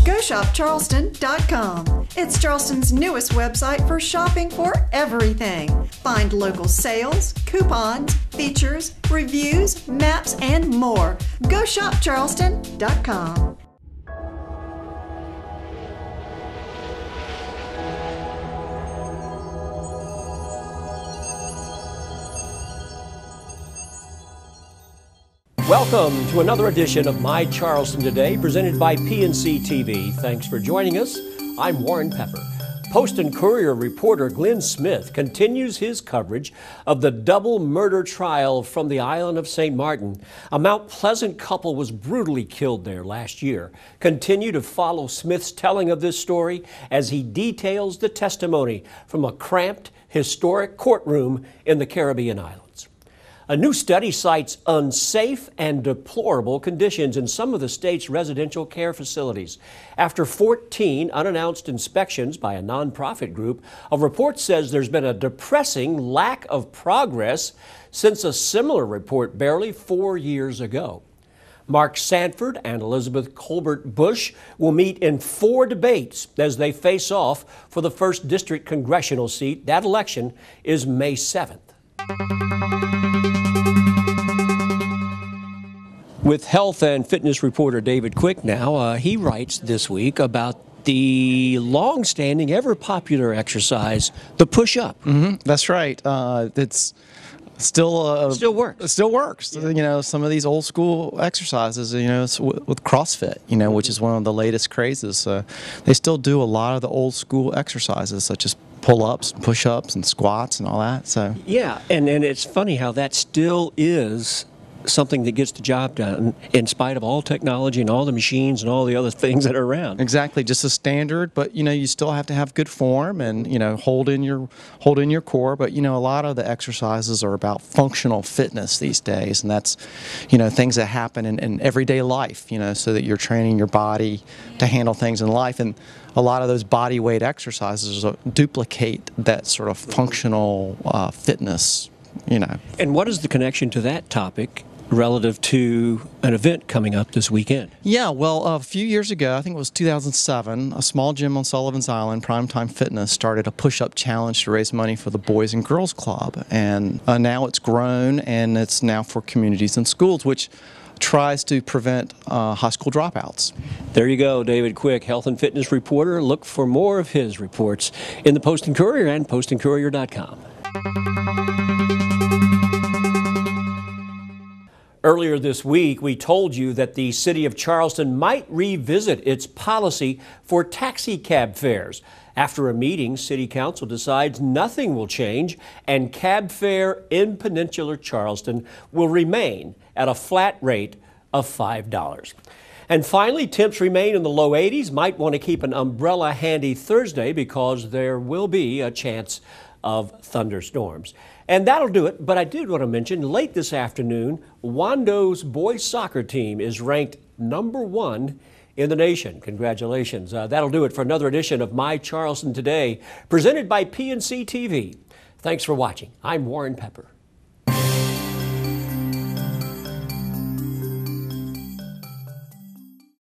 GoShopCharleston.com. It's Charleston's newest website for shopping for everything. Find local sales, coupons, features, reviews, maps, and more. GoShopCharleston.com. Welcome to another edition of My Charleston Today, presented by PNC TV. Thanks for joining us. I'm Warren Pepper. Post and Courier reporter Glenn Smith continues his coverage of the double murder trial from the island of St. Martin. A Mount Pleasant couple was brutally killed there last year. Continue to follow Smith's telling of this story as he details the testimony from a cramped, historic courtroom in the Caribbean islands. A new study cites unsafe and deplorable conditions in some of the state's residential care facilities. After 14 unannounced inspections by a nonprofit group, a report says there's been a depressing lack of progress since a similar report barely 4 years ago. Mark Sanford and Elizabeth Colbert Bush will meet in 4 debates as they face off for the 1st District congressional seat. That election is May 7th. With health and fitness reporter David Quick now, he writes this week about the long-standing, ever-popular exercise, the push-up. That's right. It's still works. It still works. Yeah. You know, some of these old school exercises, you know, with CrossFit, you know, which is one of the latest crazes. They still do a lot of the old school exercises, such as pull-ups, push-ups, and squats and all that. So yeah, and it's funny how that still is something that gets the job done in spite of all technology and all the machines and all the other things that are around. Exactly, just a standard, but you know, you still have to have good form and, you know, hold in your core. But you know, a lot of the exercises are about functional fitness these days, and that's, you know, things that happen in everyday life, you know, so that you're training your body to handle things in life. And a lot of those body weight exercises duplicate that sort of functional fitness, you know. And what is the connection to that topic relative to an event coming up this weekend? Yeah, well, a few years ago, I think it was 2007, a small gym on Sullivan's Island, Primetime Fitness, started a push-up challenge to raise money for the Boys and Girls Club. And now it's grown, and it's now for communities and schools, which tries to prevent high school dropouts. There you go, David Quick, health and fitness reporter. Look for more of his reports in the Post and Courier and postandcourier.com. Earlier this week, we told you that the city of Charleston might revisit its policy for taxi cab fares. After a meeting, City Council decides nothing will change and cab fare in Peninsular Charleston will remain at a flat rate of $5. And finally, temps remain in the low 80s. Might want to keep an umbrella handy Thursday because there will be a chance of thunderstorms. And that'll do it, but I did want to mention, late this afternoon, Wando's boys soccer team is ranked #1 in the nation. Congratulations. That'll do it for another edition of My Charleston Today, presented by PNC TV. Thanks for watching. I'm Warren Pepper.